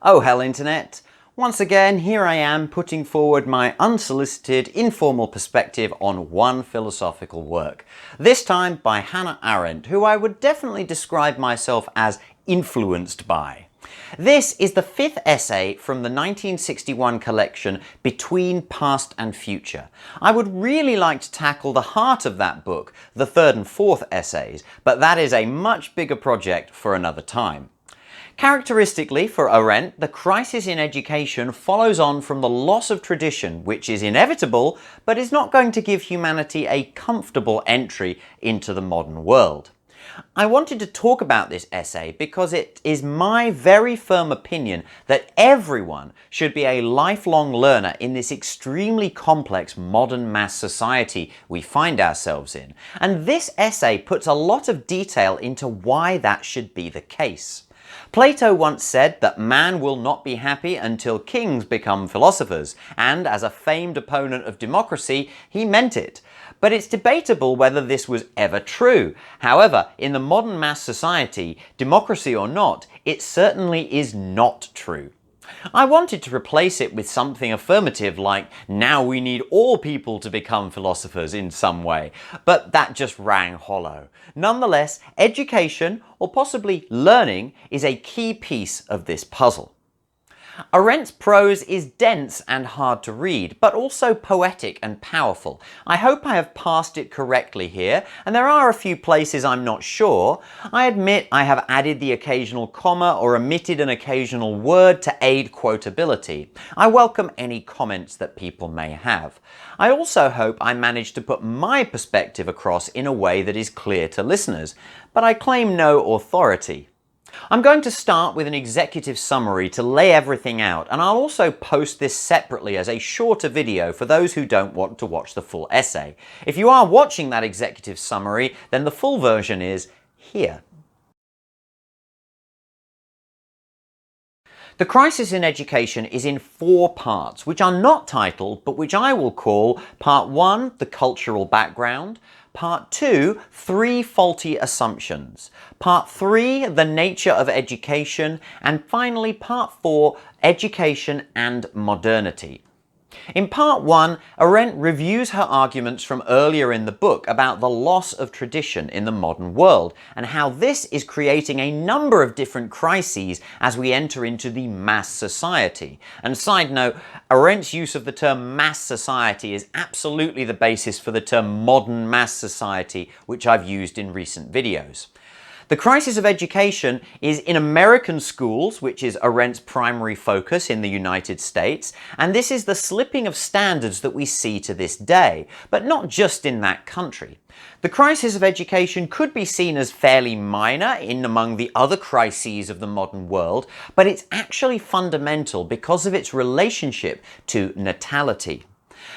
Oh hell Internet! Once again, here I am putting forward my unsolicited, informal perspective on one philosophical work. This time by Hannah Arendt, who I would definitely describe myself as influenced by. This is the fifth essay from the 1961 collection Between Past and Future. I would really like to tackle the heart of that book, the third and fourth essays, but that is a much bigger project for another time. Characteristically for Arendt, the crisis in education follows on from the loss of tradition, which is inevitable, but is not going to give humanity a comfortable entry into the modern world. I wanted to talk about this essay because it is my very firm opinion that everyone should be a lifelong learner in this extremely complex modern mass society we find ourselves in. And this essay puts a lot of detail into why that should be the case. Plato once said that man will not be happy until kings become philosophers, and as a famed opponent of democracy, he meant it. But it's debatable whether this was ever true. However, in the modern mass society, democracy or not, it certainly is not true. I wanted to replace it with something affirmative like, now we need all people to become philosophers in some way, but that just rang hollow. Nonetheless, education, or possibly learning, is a key piece of this puzzle. Arendt's prose is dense and hard to read, but also poetic and powerful. I hope I have parsed it correctly here, and there are a few places I'm not sure. I admit I have added the occasional comma or omitted an occasional word to aid quotability. I welcome any comments that people may have. I also hope I managed to put my perspective across in a way that is clear to listeners, but I claim no authority. I'm going to start with an executive summary to lay everything out, and I'll also post this separately as a shorter video for those who don't want to watch the full essay. If you are watching that executive summary, then the full version is here. The crisis in education is in 4 parts, which are not titled, but which I will call Part 1, the cultural background, Part 2, 3 faulty assumptions, Part 3, the nature of education, and finally Part 4, education and modernity. In Part 1, Arendt reviews her arguments from earlier in the book about the loss of tradition in the modern world and how this is creating a number of different crises as we enter into the mass society. And side note, Arendt's use of the term mass society is absolutely the basis for the term modern mass society, which I've used in recent videos. The crisis of education is in American schools, which is Arendt's primary focus in the United States, and this is the slipping of standards that we see to this day, but not just in that country. The crisis of education could be seen as fairly minor in among the other crises of the modern world, but it's actually fundamental because of its relationship to natality.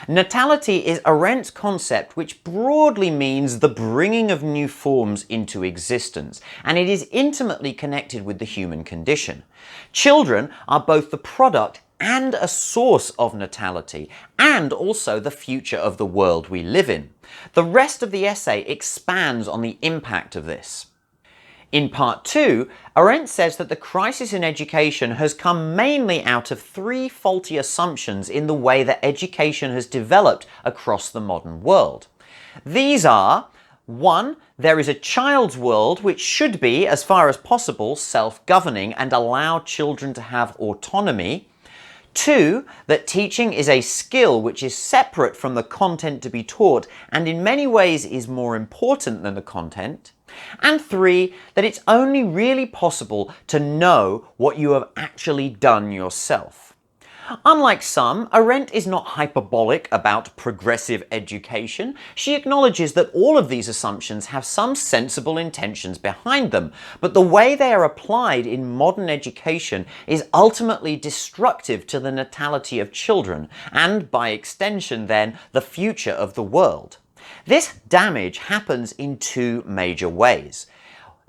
Natality is Arendt's concept which broadly means the bringing of new forms into existence, and it is intimately connected with the human condition. Children are both the product and a source of natality, and also the future of the world we live in. The rest of the essay expands on the impact of this. In Part 2, Arendt says that the crisis in education has come mainly out of 3 faulty assumptions in the way that education has developed across the modern world. These are: 1. There is a child's world which should be, as far as possible, self-governing and allow children to have autonomy. 2. That teaching is a skill which is separate from the content to be taught and in many ways is more important than the content. And 3, that it's only really possible to know what you have actually done yourself. Unlike some, Arendt is not hyperbolic about progressive education. She acknowledges that all of these assumptions have some sensible intentions behind them, but the way they are applied in modern education is ultimately destructive to the natality of children, and by extension then, the future of the world. This damage happens in 2 major ways.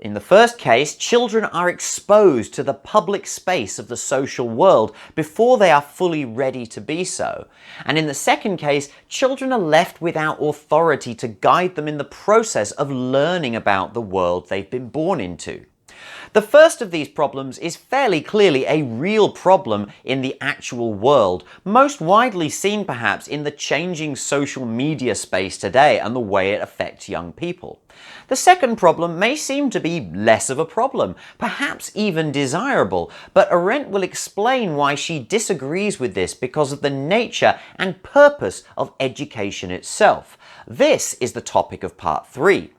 In the first case, children are exposed to the public space of the social world before they are fully ready to be so. And in the second case, children are left without authority to guide them in the process of learning about the world they've been born into. The first of these problems is fairly clearly a real problem in the actual world, most widely seen perhaps in the changing social media space today and the way it affects young people. The second problem may seem to be less of a problem, perhaps even desirable, but Arendt will explain why she disagrees with this because of the nature and purpose of education itself. This is the topic of part 3.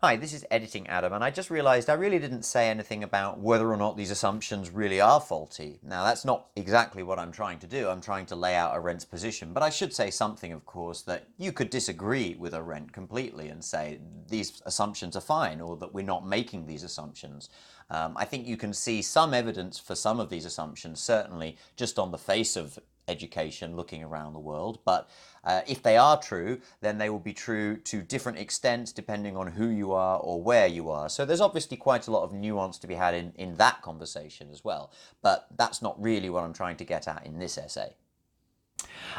Hi, this is Editing Adam, and I just realised I really didn't say anything about whether or not these assumptions really are faulty. Now, that's not exactly what I'm trying to do. I'm trying to lay out Arendt's position, but I should say something, of course, that you could disagree with Arendt completely and say these assumptions are fine, or that we're not making these assumptions. I think you can see some evidence for some of these assumptions, certainly just on the face of education looking around the world, but if they are true, then they will be true to different extents depending on who you are or where you are. So there's obviously quite a lot of nuance to be had in that conversation as well, but that's not really what I'm trying to get at in this essay.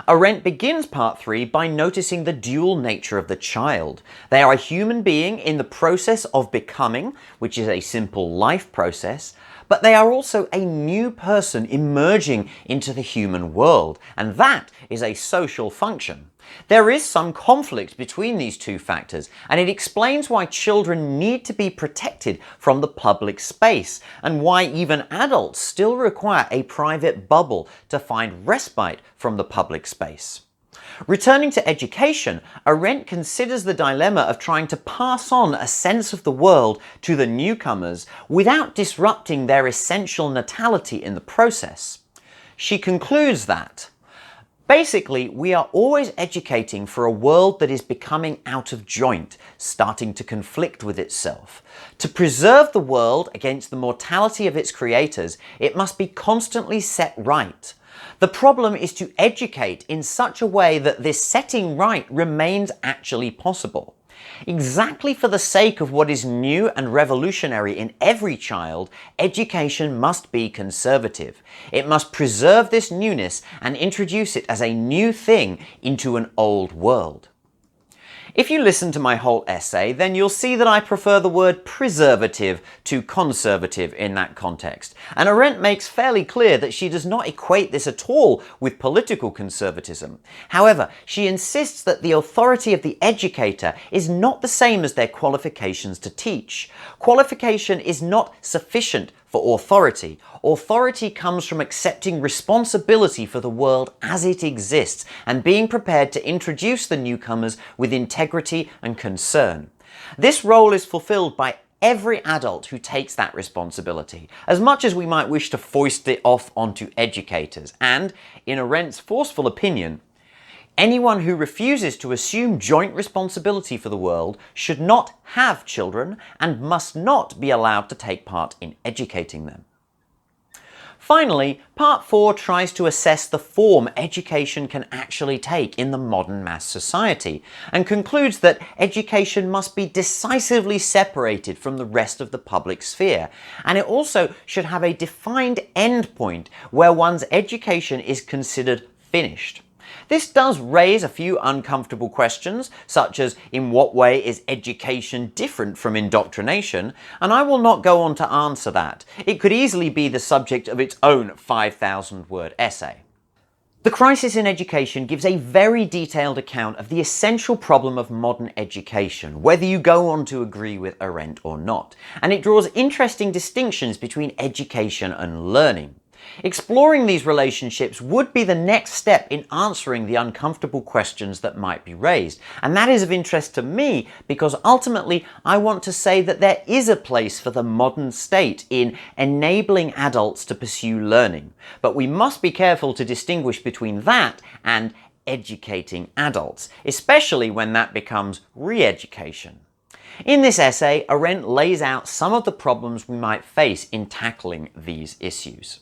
Arendt begins part 3 by noticing the dual nature of the child. They are a human being in the process of becoming, which is a simple life process, but they are also a new person emerging into the human world, and that is a social function. There is some conflict between these two factors, and it explains why children need to be protected from the public space, and why even adults still require a private bubble to find respite from the public space. Returning to education, Arendt considers the dilemma of trying to pass on a sense of the world to the newcomers without disrupting their essential natality in the process. She concludes that, basically, we are always educating for a world that is becoming out of joint, starting to conflict with itself. To preserve the world against the mortality of its creators, it must be constantly set right. The problem is to educate in such a way that this setting right remains actually possible. Exactly for the sake of what is new and revolutionary in every child, education must be conservative. It must preserve this newness and introduce it as a new thing into an old world. If you listen to my whole essay, then you'll see that I prefer the word preservative to conservative in that context. And Arendt makes fairly clear that she does not equate this at all with political conservatism. However, she insists that the authority of the educator is not the same as their qualifications to teach. Qualification is not sufficient for authority. Authority comes from accepting responsibility for the world as it exists and being prepared to introduce the newcomers with integrity and concern. This role is fulfilled by every adult who takes that responsibility, as much as we might wish to foist it off onto educators. And, in Arendt's forceful opinion, anyone who refuses to assume joint responsibility for the world should not have children and must not be allowed to take part in educating them. Finally, part 4 tries to assess the form education can actually take in the modern mass society, and concludes that education must be decisively separated from the rest of the public sphere, and it also should have a defined endpoint where one's education is considered finished. This does raise a few uncomfortable questions, such as in what way is education different from indoctrination, and I will not go on to answer that. It could easily be the subject of its own 5,000-word essay. The Crisis in Education gives a very detailed account of the essential problem of modern education, whether you go on to agree with Arendt or not, and it draws interesting distinctions between education and learning. Exploring these relationships would be the next step in answering the uncomfortable questions that might be raised, and that is of interest to me because ultimately I want to say that there is a place for the modern state in enabling adults to pursue learning, but we must be careful to distinguish between that and educating adults, especially when that becomes re-education. In this essay, Arendt lays out some of the problems we might face in tackling these issues.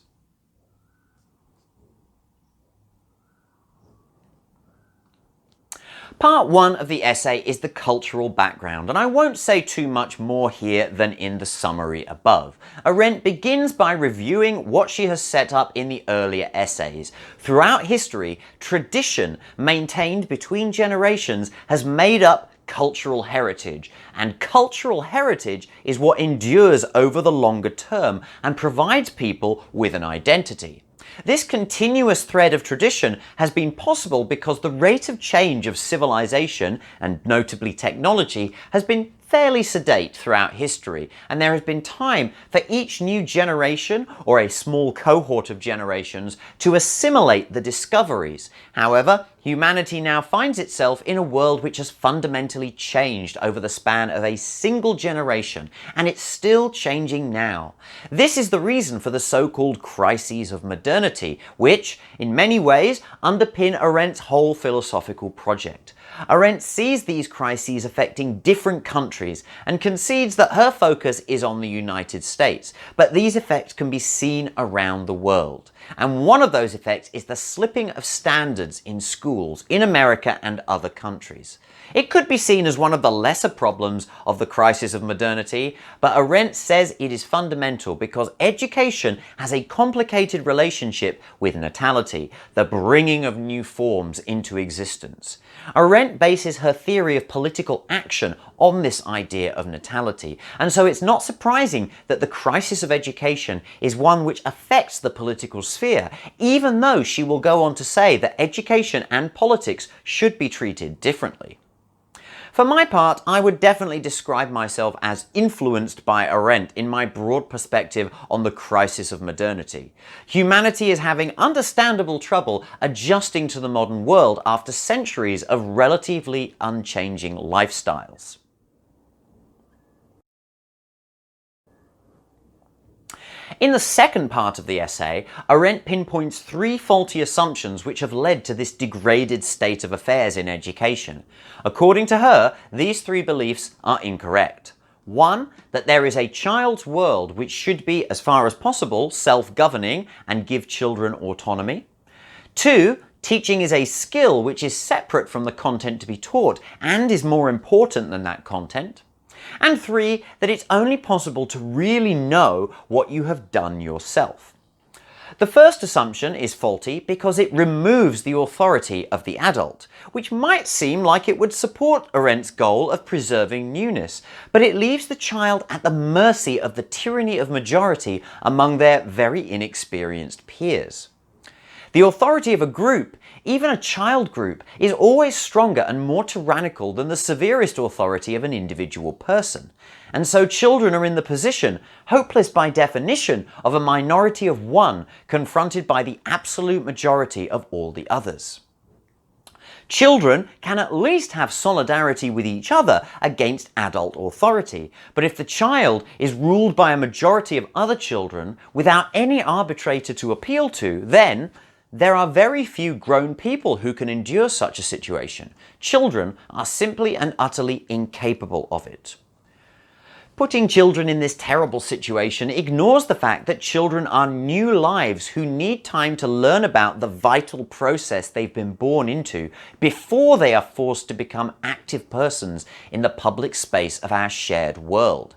Part 1 of the essay is the cultural background, and I won't say too much more here than in the summary above. Arendt begins by reviewing what she has set up in the earlier essays. Throughout history, tradition maintained between generations has made up cultural heritage, and cultural heritage is what endures over the longer term and provides people with an identity. This continuous thread of tradition has been possible because the rate of change of civilization, and notably technology, has been fairly sedate throughout history, and there has been time for each new generation or a small cohort of generations to assimilate the discoveries. However, humanity now finds itself in a world which has fundamentally changed over the span of a single generation, and it's still changing now. This is the reason for the so-called crises of modernity, which, in many ways, underpin Arendt's whole philosophical project. Arendt sees these crises affecting different countries and concedes that her focus is on the United States, but these effects can be seen around the world. And one of those effects is the slipping of standards in schools in America and other countries. It could be seen as one of the lesser problems of the crisis of modernity, but Arendt says it is fundamental because education has a complicated relationship with natality, the bringing of new forms into existence. Arendt bases her theory of political action on this idea of natality, and so it's not surprising that the crisis of education is one which affects the political sphere, even though she will go on to say that education and politics should be treated differently. For my part, I would definitely describe myself as influenced by Arendt in my broad perspective on the crisis of modernity. Humanity is having understandable trouble adjusting to the modern world after centuries of relatively unchanging lifestyles. In the second part of the essay, Arendt pinpoints 3 faulty assumptions which have led to this degraded state of affairs in education. According to her, these 3 beliefs are incorrect. 1. That there is a child's world which should be, as far as possible, self-governing and give children autonomy. 2. Teaching is a skill which is separate from the content to be taught and is more important than that content. And 3, that it's only possible to really know what you have done yourself. The first assumption is faulty because it removes the authority of the adult, which might seem like it would support Arendt's goal of preserving newness, but it leaves the child at the mercy of the tyranny of majority among their very inexperienced peers. The authority of a group, even a child group, is always stronger and more tyrannical than the severest authority of an individual person. And so children are in the position, hopeless by definition, of a minority of one confronted by the absolute majority of all the others. Children can at least have solidarity with each other against adult authority, but if the child is ruled by a majority of other children without any arbitrator to appeal to, then there are very few grown people who can endure such a situation. Children are simply and utterly incapable of it. Putting children in this terrible situation ignores the fact that children are new lives who need time to learn about the vital process they've been born into before they are forced to become active persons in the public space of our shared world.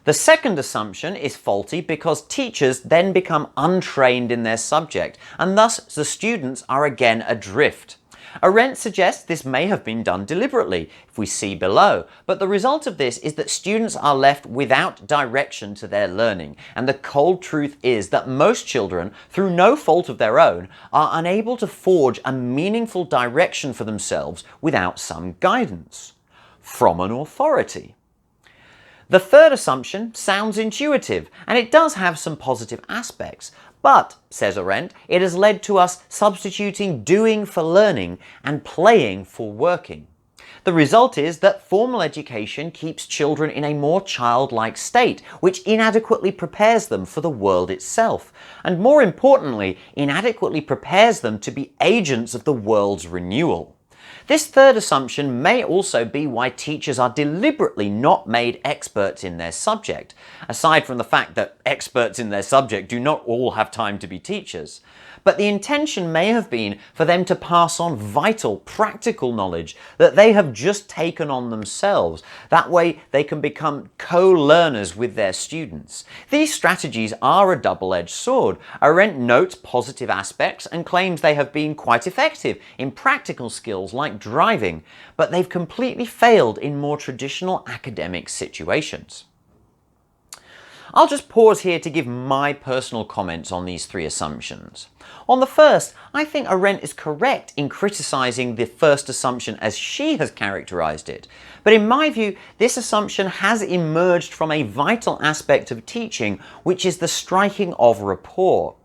The second assumption is faulty because teachers then become untrained in their subject, and thus the students are again adrift. Arendt suggests this may have been done deliberately, if we see below, but the result of this is that students are left without direction to their learning, and the cold truth is that most children, through no fault of their own, are unable to forge a meaningful direction for themselves without some guidance from an authority. The third assumption sounds intuitive, and it does have some positive aspects, but, says Arendt, it has led to us substituting doing for learning and playing for working. The result is that formal education keeps children in a more childlike state, which inadequately prepares them for the world itself, and more importantly, inadequately prepares them to be agents of the world's renewal. This third assumption may also be why teachers are deliberately not made experts in their subject, aside from the fact that experts in their subject do not all have time to be teachers. But the intention may have been for them to pass on vital, practical knowledge that they have just taken on themselves. That way they can become co-learners with their students. These strategies are a double-edged sword. Arendt notes positive aspects and claims they have been quite effective in practical skills like like driving, but they've completely failed in more traditional academic situations. I'll just pause here to give my personal comments on these three assumptions. On the first, I think Arendt is correct in criticising the first assumption as she has characterised it. But in my view, this assumption has emerged from a vital aspect of teaching, which is the striking of rapport.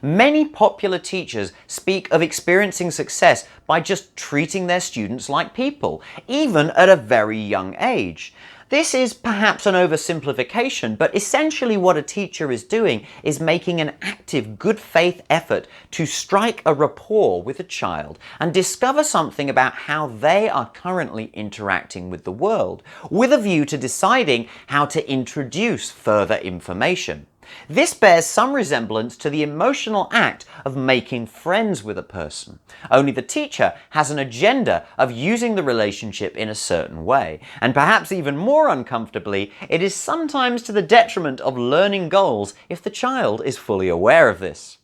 Many popular teachers speak of experiencing success by just treating their students like people, even at a very young age. This is perhaps an oversimplification, but essentially what a teacher is doing is making an active, good faith effort to strike a rapport with a child and discover something about how they are currently interacting with the world, with a view to deciding how to introduce further information. This bears some resemblance to the emotional act of making friends with a person. Only the teacher has an agenda of using the relationship in a certain way. And perhaps even more uncomfortably, it is sometimes to the detriment of learning goals if the child is fully aware of this.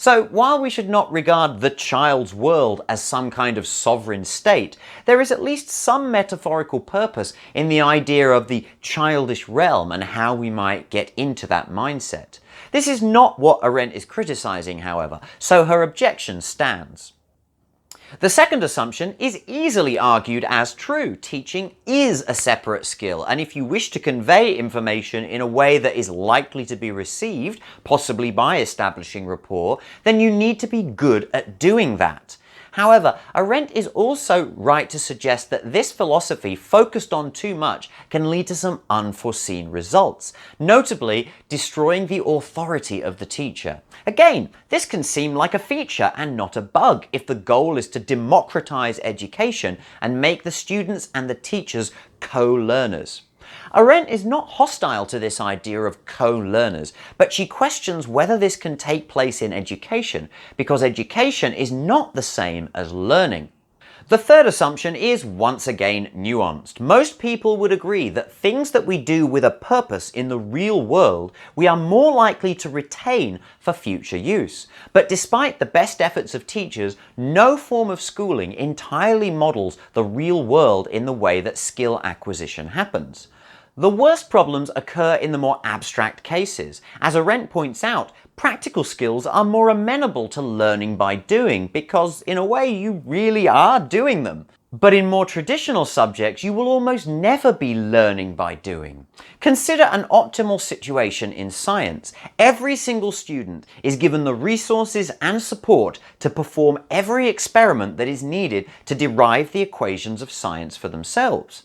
So while we should not regard the child's world as some kind of sovereign state, there is at least some metaphorical purpose in the idea of the childish realm and how we might get into that mindset. This is not what Arendt is criticising, however, so her objection stands. The second assumption is easily argued as true. Teaching is a separate skill, and if you wish to convey information in a way that is likely to be received, possibly by establishing rapport, then you need to be good at doing that. However, Arendt is also right to suggest that this philosophy, focused on too much, can lead to some unforeseen results, notably destroying the authority of the teacher. Again, this can seem like a feature and not a bug if the goal is to democratize education and make the students and the teachers co-learners. Arendt is not hostile to this idea of co-learners, but she questions whether this can take place in education, because education is not the same as learning. The third assumption is once again nuanced. Most people would agree that things that we do with a purpose in the real world, we are more likely to retain for future use. But despite the best efforts of teachers, no form of schooling entirely models the real world in the way that skill acquisition happens. The worst problems occur in the more abstract cases. As Arendt points out, practical skills are more amenable to learning by doing because, in a way, you really are doing them. But in more traditional subjects, you will almost never be learning by doing. Consider an optimal situation in science. Every single student is given the resources and support to perform every experiment that is needed to derive the equations of science for themselves.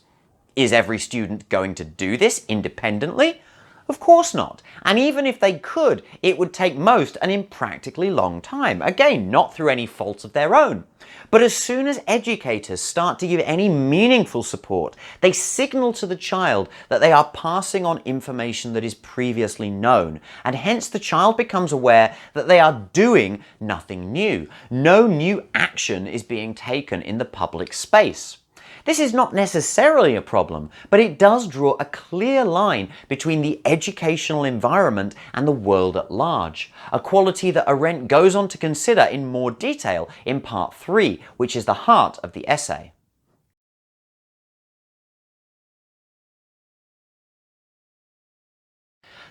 Is every student going to do this independently? Of course not. And even if they could, it would take most an impractically long time. Again, not through any fault of their own. But as soon as educators start to give any meaningful support, they signal to the child that they are passing on information that is previously known, and hence the child becomes aware that they are doing nothing new. No new action is being taken in the public space. This is not necessarily a problem, but it does draw a clear line between the educational environment and the world at large, a quality that Arendt goes on to consider in more detail in part 3, which is the heart of the essay.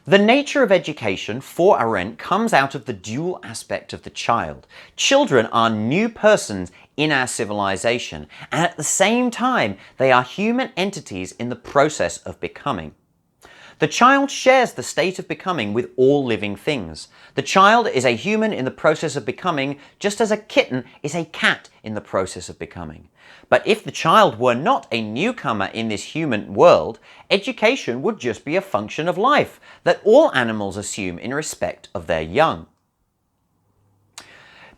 The nature of education for Arendt comes out of the dual aspect of the child. Children are new persons in our civilization, and at the same time, they are human entities in the process of becoming. The child shares the state of becoming with all living things. The child is a human in the process of becoming, just as a kitten is a cat in the process of becoming. But if the child were not a newcomer in this human world, education would just be a function of life that all animals assume in respect of their young.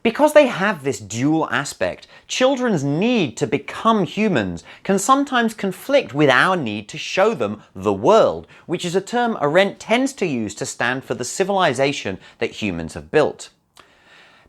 Because they have this dual aspect, children's need to become humans can sometimes conflict with our need to show them the world, which is a term Arendt tends to use to stand for the civilization that humans have built.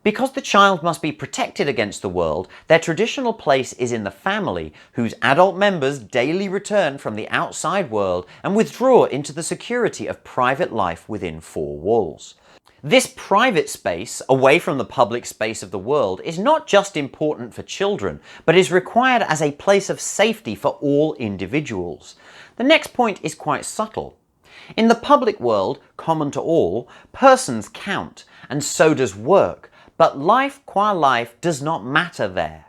Because the child must be protected against the world, their traditional place is in the family, whose adult members daily return from the outside world and withdraw into the security of private life within four walls. This private space, away from the public space of the world, is not just important for children, but is required as a place of safety for all individuals. The next point is quite subtle. In the public world, common to all, persons count, and so does work, but life qua life does not matter there.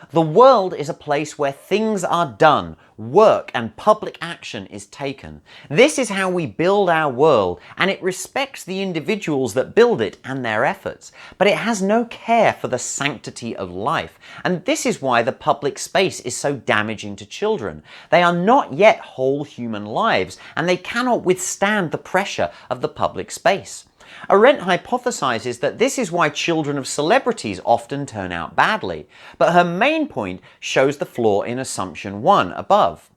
The world is a place where things are done, work and public action is taken. This is how we build our world, and it respects the individuals that build it and their efforts, but it has no care for the sanctity of life, and this is why the public space is so damaging to children. They are not yet whole human lives, and they cannot withstand the pressure of the public space. Arendt hypothesizes that this is why children of celebrities often turn out badly, but her main point shows the flaw in assumption 1 above.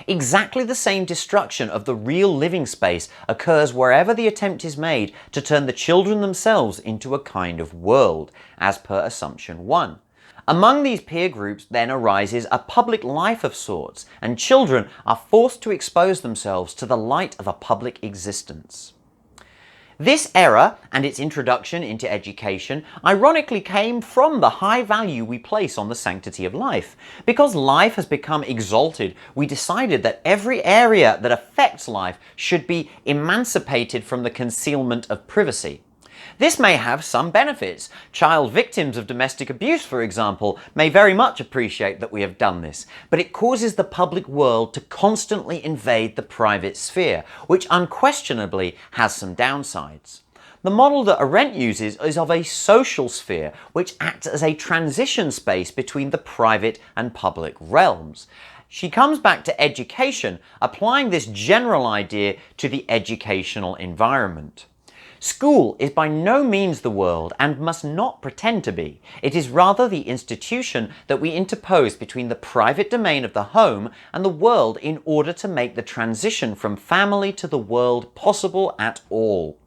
Exactly the same destruction of the real living space occurs wherever the attempt is made to turn the children themselves into a kind of world, as per assumption 1. Among these peer groups then arises a public life of sorts, and children are forced to expose themselves to the light of a public existence. This error and its introduction into education ironically came from the high value we place on the sanctity of life. Because life has become exalted, we decided that every area that affects life should be emancipated from the concealment of privacy. This may have some benefits. Child victims of domestic abuse, for example, may very much appreciate that we have done this, but it causes the public world to constantly invade the private sphere, which unquestionably has some downsides. The model that Arendt uses is of a social sphere, which acts as a transition space between the private and public realms. She comes back to education, applying this general idea to the educational environment. School is by no means the world and must not pretend to be. It is rather the institution that we interpose between the private domain of the home and the world in order to make the transition from family to the world possible at all.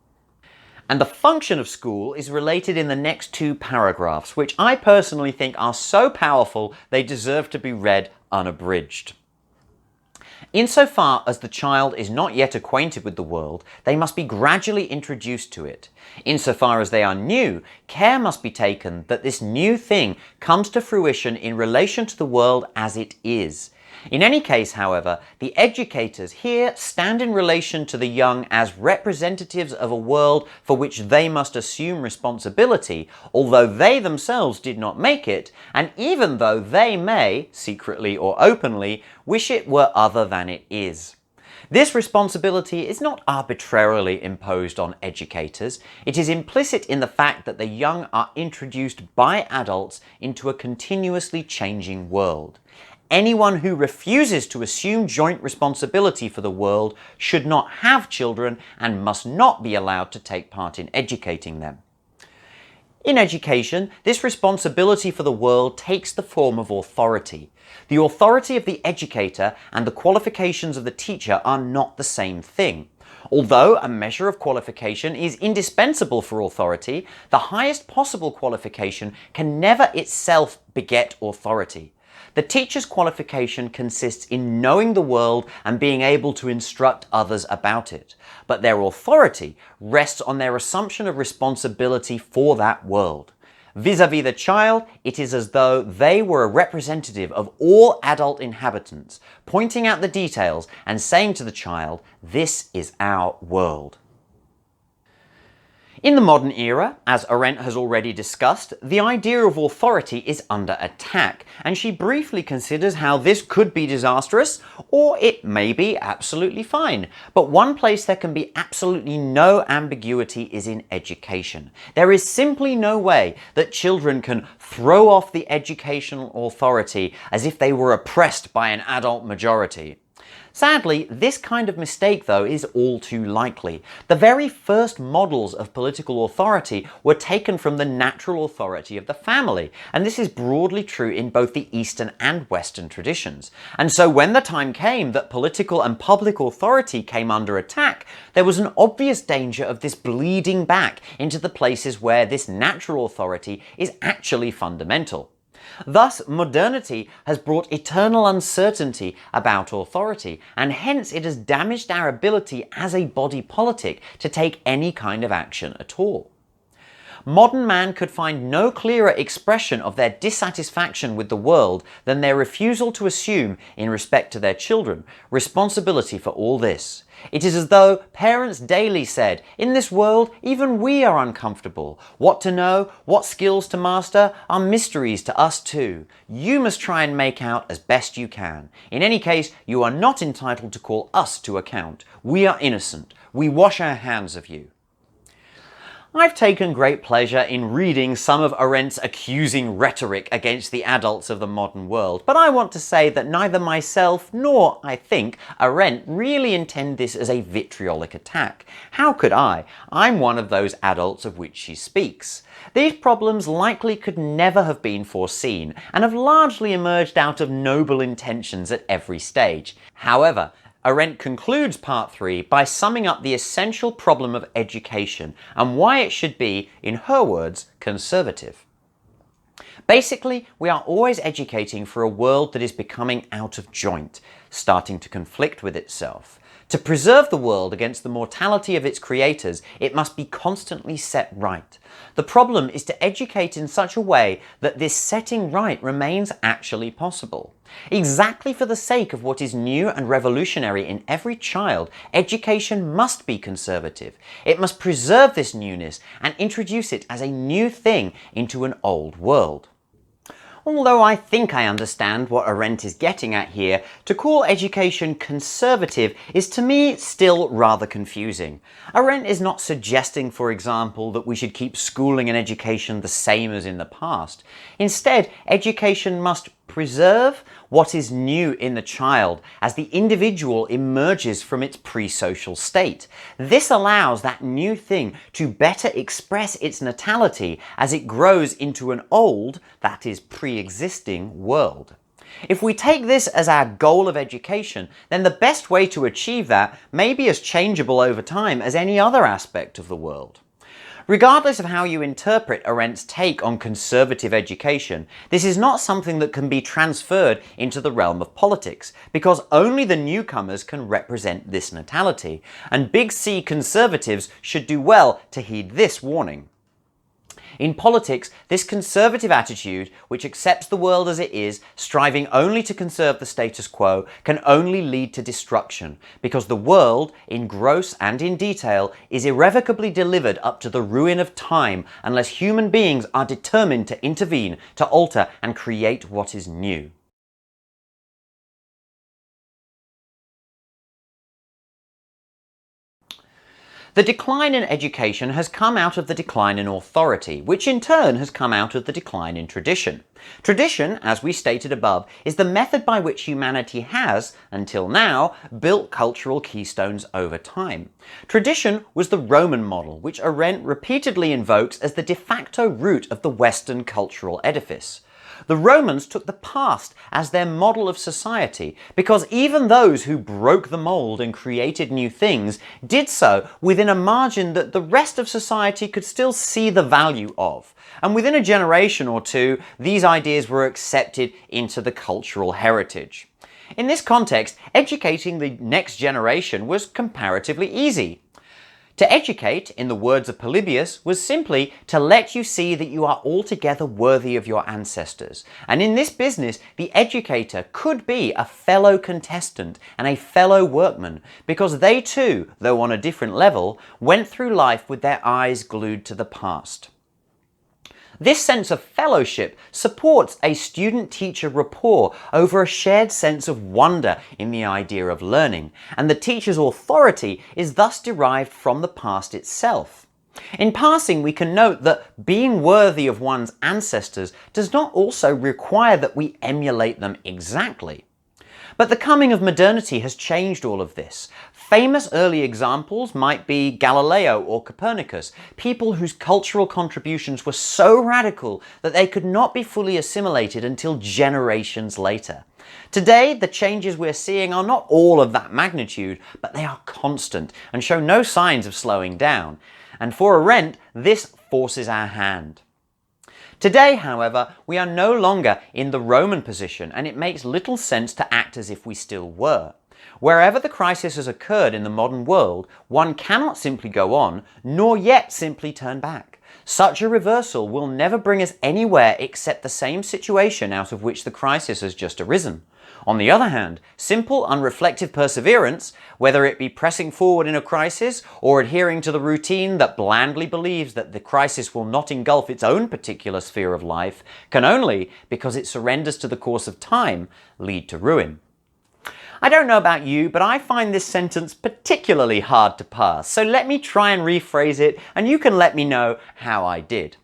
And the function of school is related in the next two paragraphs, which I personally think are so powerful they deserve to be read unabridged. Insofar as the child is not yet acquainted with the world, they must be gradually introduced to it. Insofar as they are new, care must be taken that this new thing comes to fruition in relation to the world as it is. In any case, however, the educators here stand in relation to the young as representatives of a world for which they must assume responsibility, although they themselves did not make it, and even though they may, secretly or openly, wish it were other than it is. This responsibility is not arbitrarily imposed on educators. It is implicit in the fact that the young are introduced by adults into a continuously changing world. Anyone who refuses to assume joint responsibility for the world should not have children and must not be allowed to take part in educating them. In education, this responsibility for the world takes the form of authority. The authority of the educator and the qualifications of the teacher are not the same thing. Although a measure of qualification is indispensable for authority, the highest possible qualification can never itself beget authority. The teacher's qualification consists in knowing the world and being able to instruct others about it, but their authority rests on their assumption of responsibility for that world. Vis-à-vis the child, it is as though they were a representative of all adult inhabitants, pointing out the details and saying to the child, "This is our world." In the modern era, as Arendt has already discussed, the idea of authority is under attack, and she briefly considers how this could be disastrous, or it may be absolutely fine. But one place there can be absolutely no ambiguity is in education. There is simply no way that children can throw off the educational authority as if they were oppressed by an adult majority. Sadly, this kind of mistake, though, is all too likely. The very first models of political authority were taken from the natural authority of the family, and this is broadly true in both the Eastern and Western traditions. And so when the time came that political and public authority came under attack, there was an obvious danger of this bleeding back into the places where this natural authority is actually fundamental. Thus, modernity has brought eternal uncertainty about authority, and hence it has damaged our ability as a body politic to take any kind of action at all. Modern man could find no clearer expression of their dissatisfaction with the world than their refusal to assume, in respect to their children, responsibility for all this. It is as though parents daily said, "In this world, even we are uncomfortable. What to know, what skills to master, are mysteries to us too. You must try and make out as best you can. In any case, you are not entitled to call us to account. We are innocent. We wash our hands of you." I've taken great pleasure in reading some of Arendt's accusing rhetoric against the adults of the modern world, but I want to say that neither myself nor, I think, Arendt really intend this as a vitriolic attack. How could I? I'm one of those adults of which she speaks. These problems likely could never have been foreseen and have largely emerged out of noble intentions at every stage. However, Arendt concludes part 3 by summing up the essential problem of education and why it should be, in her words, conservative. Basically, we are always educating for a world that is becoming out of joint, starting to conflict with itself. To preserve the world against the mortality of its creators, it must be constantly set right. The problem is to educate in such a way that this setting right remains actually possible. Exactly for the sake of what is new and revolutionary in every child, education must be conservative. It must preserve this newness and introduce it as a new thing into an old world. Although I think I understand what Arendt is getting at here, to call education conservative is to me still rather confusing. Arendt is not suggesting, for example, that we should keep schooling and education the same as in the past. Instead, education must preserve what is new in the child as the individual emerges from its pre-social state. This allows that new thing to better express its natality as it grows into an old, that is, pre-existing world. If we take this as our goal of education, then the best way to achieve that may be as changeable over time as any other aspect of the world. Regardless of how you interpret Arendt's take on conservative education, this is not something that can be transferred into the realm of politics, because only the newcomers can represent this natality, and Big C conservatives should do well to heed this warning. In politics, this conservative attitude, which accepts the world as it is, striving only to conserve the status quo, can only lead to destruction, because the world, in gross and in detail, is irrevocably delivered up to the ruin of time unless human beings are determined to intervene, to alter and create what is new. The decline in education has come out of the decline in authority, which in turn has come out of the decline in tradition. Tradition, as we stated above, is the method by which humanity has, until now, built cultural keystones over time. Tradition was the Roman model, which Arendt repeatedly invokes as the de facto root of the Western cultural edifice. The Romans took the past as their model of society because even those who broke the mold and created new things did so within a margin that the rest of society could still see the value of. And within a generation or two, these ideas were accepted into the cultural heritage. In this context, educating the next generation was comparatively easy. To educate, in the words of Polybius, was simply to let you see that you are altogether worthy of your ancestors. And in this business, the educator could be a fellow contestant and a fellow workman, because they too, though on a different level, went through life with their eyes glued to the past. This sense of fellowship supports a student-teacher rapport over a shared sense of wonder in the idea of learning, and the teacher's authority is thus derived from the past itself. In passing, we can note that being worthy of one's ancestors does not also require that we emulate them exactly. But the coming of modernity has changed all of this. Famous early examples might be Galileo or Copernicus, people whose cultural contributions were so radical that they could not be fully assimilated until generations later. Today, the changes we're seeing are not all of that magnitude, but they are constant and show no signs of slowing down. And for Arendt, this forces our hand. Today, however, we are no longer in the Roman position, and it makes little sense to act as if we still were. Wherever the crisis has occurred in the modern world, one cannot simply go on, nor yet simply turn back. Such a reversal will never bring us anywhere except the same situation out of which the crisis has just arisen. On the other hand, simple, unreflective perseverance, whether it be pressing forward in a crisis or adhering to the routine that blandly believes that the crisis will not engulf its own particular sphere of life, can only, because it surrenders to the course of time, lead to ruin. I don't know about you, but I find this sentence particularly hard to pass, so let me try and rephrase it, and you can let me know how I did.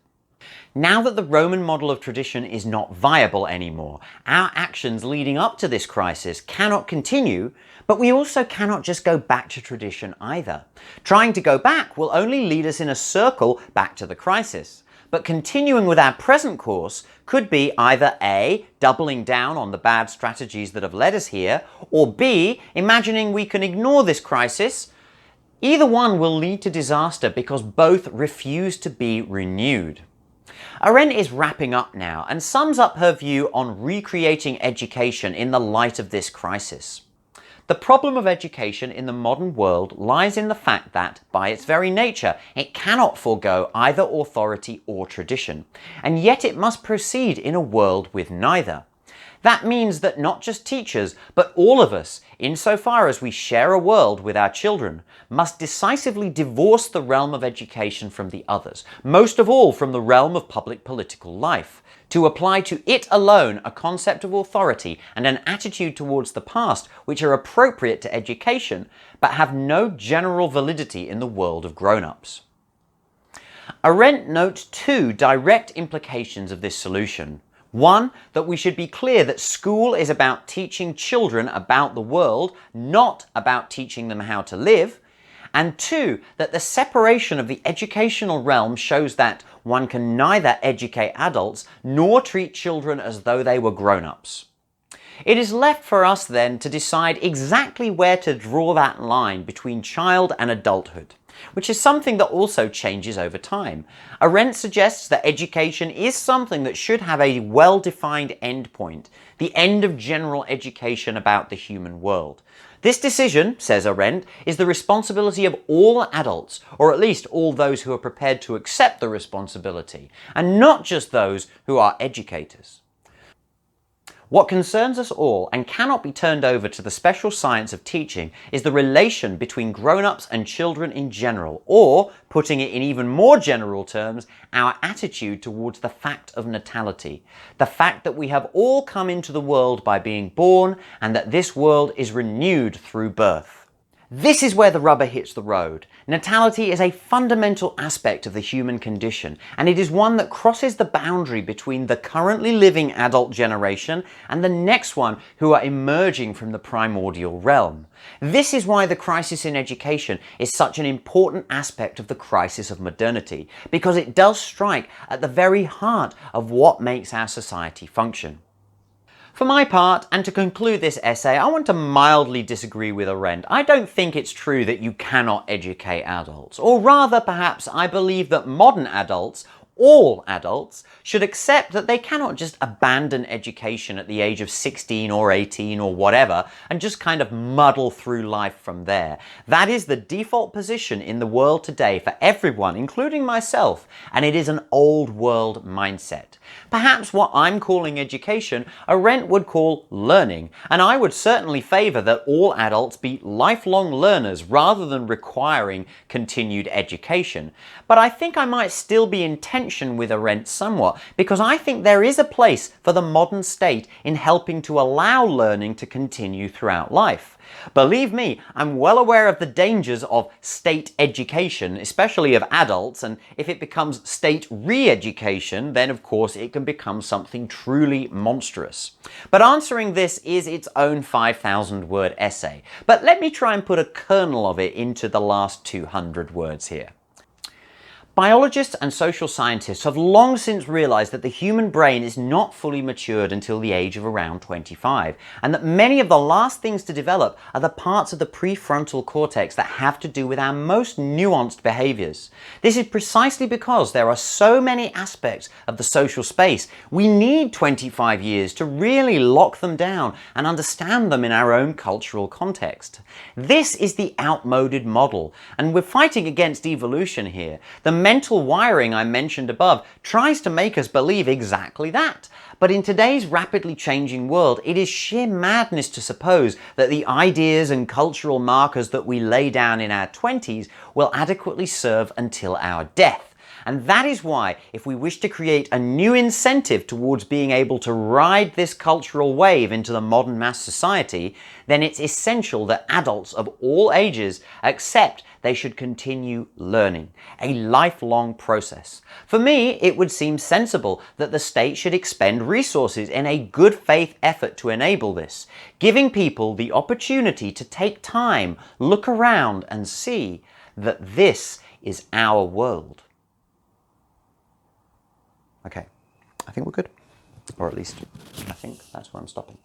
Now that the Roman model of tradition is not viable anymore, our actions leading up to this crisis cannot continue, but we also cannot just go back to tradition either. Trying to go back will only lead us in a circle back to the crisis. But continuing with our present course could be either A, doubling down on the bad strategies that have led us here, or B, imagining we can ignore this crisis. Either one will lead to disaster because both refuse to be renewed. Arendt is wrapping up now and sums up her view on recreating education in the light of this crisis. The problem of education in the modern world lies in the fact that, by its very nature, it cannot forego either authority or tradition, and yet it must proceed in a world with neither. That means that not just teachers, but all of us, insofar as we share a world with our children, must decisively divorce the realm of education from the others, most of all from the realm of public political life, to apply to it alone a concept of authority and an attitude towards the past which are appropriate to education, but have no general validity in the world of grown-ups. Arendt notes two direct implications of this solution. One, that we should be clear that school is about teaching children about the world, not about teaching them how to live. And two, that the separation of the educational realm shows that one can neither educate adults nor treat children as though they were grown-ups. It is left for us then to decide exactly where to draw that line between child and adulthood, which is something that also changes over time. Arendt suggests that education is something that should have a well-defined endpoint, the end of general education about the human world. This decision, says Arendt, is the responsibility of all adults, or at least all those who are prepared to accept the responsibility, and not just those who are educators. What concerns us all and cannot be turned over to the special science of teaching is the relation between grown-ups and children in general, or, putting it in even more general terms, our attitude towards the fact of natality. The fact that we have all come into the world by being born and that this world is renewed through birth. This is where the rubber hits the road. Natality is a fundamental aspect of the human condition, and it is one that crosses the boundary between the currently living adult generation and the next one who are emerging from the primordial realm. This is why the crisis in education is such an important aspect of the crisis of modernity, because it does strike at the very heart of what makes our society function. For my part, and to conclude this essay, I want to mildly disagree with Arendt. I don't think it's true that you cannot educate adults, or rather perhaps I believe that modern adults, all adults, should accept that they cannot just abandon education at the age of 16 or 18 or whatever and just kind of muddle through life from there. That is the default position in the world today for everyone, including myself, and it is an old world mindset. Perhaps what I'm calling education, Arendt would call learning, and I would certainly favour that all adults be lifelong learners rather than requiring continued education. But I think I might still be intentional tension with Arendt somewhat, because I think there is a place for the modern state in helping to allow learning to continue throughout life. Believe me, I'm well aware of the dangers of state education, especially of adults, and if it becomes state re-education, then of course it can become something truly monstrous. But answering this is its own 5,000-word essay. But let me try and put a kernel of it into the last 200 words here. Biologists and social scientists have long since realized that the human brain is not fully matured until the age of around 25, and that many of the last things to develop are the parts of the prefrontal cortex that have to do with our most nuanced behaviors. This is precisely because there are so many aspects of the social space. We need 25 years to really lock them down and understand them in our own cultural context. This is the outmoded model, and we're fighting against evolution here. The mental wiring I mentioned above tries to make us believe exactly that. But in today's rapidly changing world, it is sheer madness to suppose that the ideas and cultural markers that we lay down in our 20s will adequately serve until our death. And that is why, if we wish to create a new incentive towards being able to ride this cultural wave into the modern mass society, then it's essential that adults of all ages accept they should continue learning, a lifelong process. For me, it would seem sensible that the state should expend resources in a good faith effort to enable this, giving people the opportunity to take time, look around and see that this is our world. Okay, I think we're good. Or at least, I think that's where I'm stopping.